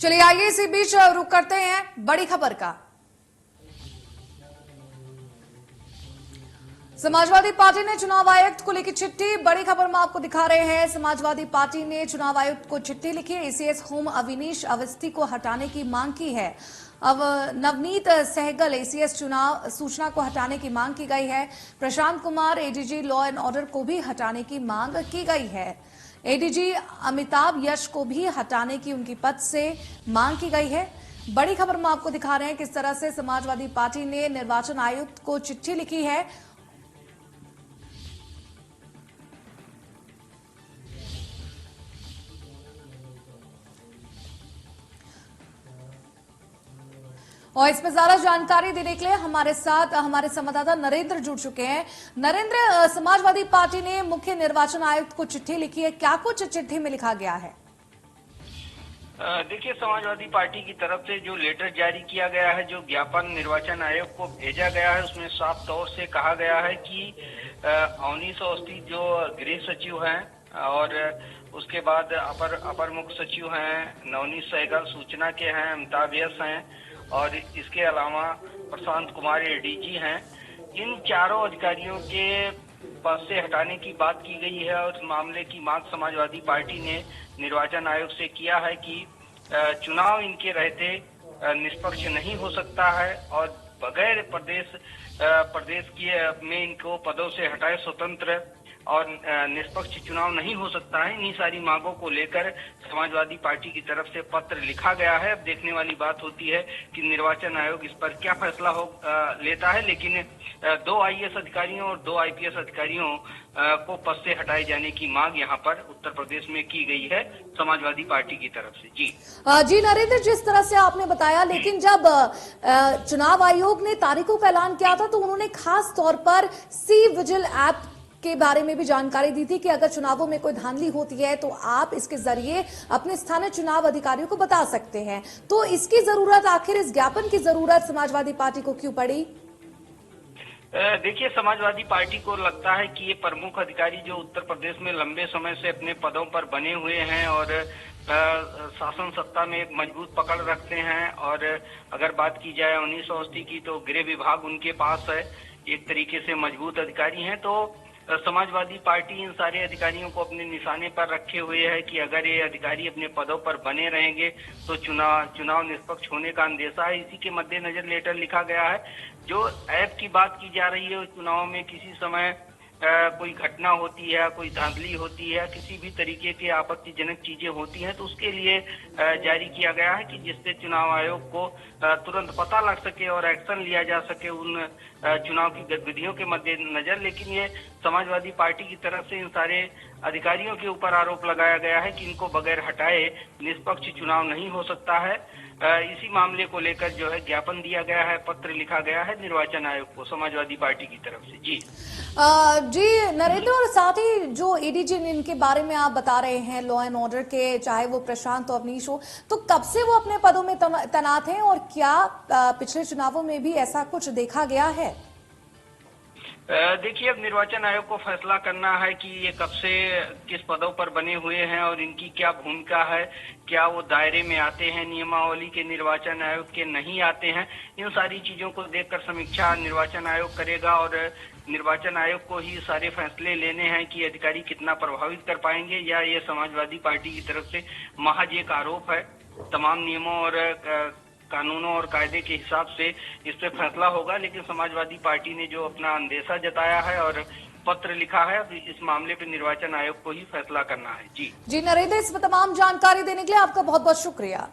चलिए आइए इसी बीच रुक करते हैं बड़ी खबर का। समाजवादी पार्टी ने चुनाव आयुक्त को लिखी चिट्ठी। बड़ी खबर में आपको दिखा रहे हैं। समाजवादी पार्टी ने चुनाव आयुक्त को चिट्ठी लिखी। एसीएस होम अविनीश अवस्थी को हटाने की मांग की है। अब नवनीत सहगल एसीएस चुनाव सूचना को हटाने की मांग की गई है। Prashant Kumar ADG law and order को भी हटाने की मांग की गई है। एडीजी अमिताभ यश को भी हटाने की उनकी पद से मांग की गई है। बड़ी खबर में आपको दिखा रहे हैं किस तरह से समाजवादी पार्टी ने निर्वाचन आयुक्त को चिट्ठी लिखी है। और इसमें ज्यादा जानकारी देने के लिए हमारे साथ हमारे संवाददाता नरेंद्र जुड़ चुके हैं। नरेंद्र, समाजवादी पार्टी ने मुख्य निर्वाचन आयुक्त को चिट्ठी लिखी है, क्या कुछ चिट्ठी में लिखा गया है? देखिए, समाजवादी पार्टी की तरफ से जो लेटर जारी किया गया है, जो ज्ञापन निर्वाचन आयोग को भेजा गया है, उसमें साफ तौर से कहा गया है कि अवनीश अवस्थी जो गृह सचिव हैं और उसके बाद अपर मुख्य सचिव हैं, नवनीत सहगल सूचना के हैं, अमिताभ यश हैं और इसके अलावा प्रशांत कुमार एडीजी हैं। इन चारों अधिकारियों के पद से हटाने की बात की गई है और इस मामले की मांग समाजवादी पार्टी ने निर्वाचन आयोग से किया है कि चुनाव इनके रहते निष्पक्ष नहीं हो सकता है और बगैर प्रदेश की में इनको पदों से हटाए स्वतंत्र और निष्पक्ष चुनाव नहीं हो सकता है। इन्हीं सारी मांगों को लेकर समाजवादी पार्टी की तरफ से पत्र लिखा गया है। अब देखने वाली बात होती है कि निर्वाचन आयोग इस पर क्या फैसला लेता है, लेकिन 2 आईएएस अधिकारियों और 2 आईपीएस अधिकारियों को पद से हटाए जाने की मांग यहाँ पर उत्तर प्रदेश में की गई है समाजवादी पार्टी की तरफ से। जी नरेंद्र, जिस तरह से आपने बताया, लेकिन जब चुनाव आयोग ने तारीखों का ऐलान किया था तो उन्होंने खास तौर पर सी विजिल ऐप के बारे में भी जानकारी दी थी कि अगर चुनावों में कोई धांधली होती है तो आप इसके जरिए अपने स्थानीय चुनाव अधिकारियों को बता सकते हैं। तो इसकी जरूरत, आखिर इस ज्ञापन की जरूरत समाजवादी पार्टी को क्यों पड़ी? देखिए, समाजवादी पार्टी को लगता है कि ये प्रमुख अधिकारी जो उत्तर प्रदेश में लंबे समय से अपने पदों पर बने हुए हैं और शासन सत्ता में एक मजबूत पकड़ रखते हैं, और अगर बात की जाए अवनीश अवस्थी की तो गृह विभाग उनके पास है, एक तरीके से मजबूत अधिकारी हैं। तो समाजवादी पार्टी इन सारे अधिकारियों को अपने निशाने पर रखे हुए है कि अगर ये अधिकारी अपने पदों पर बने रहेंगे तो चुनाव निष्पक्ष होने का अंदेशा है। इसी के मद्देनजर लेटर लिखा गया है। जो ऐप की बात की जा रही है, चुनाव में किसी समय कोई घटना होती है, कोई धांधली होती है, किसी भी तरीके की आपत्तिजनक चीजें होती हैं, तो उसके लिए जारी किया गया है कि जिससे चुनाव आयोग को तुरंत पता लग सके और एक्शन लिया जा सके उन चुनाव की गतिविधियों के मद्देनजर। लेकिन ये समाजवादी पार्टी की तरफ से इन सारे अधिकारियों के ऊपर आरोप लगाया गया है कि इनको बगैर हटाए निष्पक्ष चुनाव नहीं हो सकता है। इसी मामले को लेकर जो है ज्ञापन दिया गया है, पत्र लिखा गया है निर्वाचन आयोग को समाजवादी पार्टी की तरफ से। जी नरेंद्र, और साथ ही जो एडीजी इनके बारे में आप बता रहे हैं लॉ एंड ऑर्डर के, चाहे वो प्रशांत अवनीश हो, तो कब से वो अपने पदों में तैनात हैं और क्या पिछले चुनावों में भी ऐसा कुछ देखा गया है? देखिए, अब निर्वाचन आयोग को फैसला करना है कि ये कब से किस पदों पर बने हुए हैं और इनकी क्या भूमिका है, क्या वो दायरे में आते हैं नियमावली के, निर्वाचन आयोग के नहीं आते हैं। इन सारी चीजों को देखकर समीक्षा निर्वाचन आयोग करेगा और निर्वाचन आयोग को ही सारे फैसले लेने हैं कि अधिकारी कितना प्रभावित कर पाएंगे, या ये समाजवादी पार्टी की तरफ से महज एक आरोप है। तमाम नियमों और कानूनों और कायदे के हिसाब से इस पे फैसला होगा। लेकिन समाजवादी पार्टी ने जो अपना अंदेशा जताया है और पत्र लिखा है, इस मामले पे निर्वाचन आयोग को ही फैसला करना है। जी नरेंद्र, इस पर तमाम जानकारी देने के लिए आपका बहुत बहुत शुक्रिया।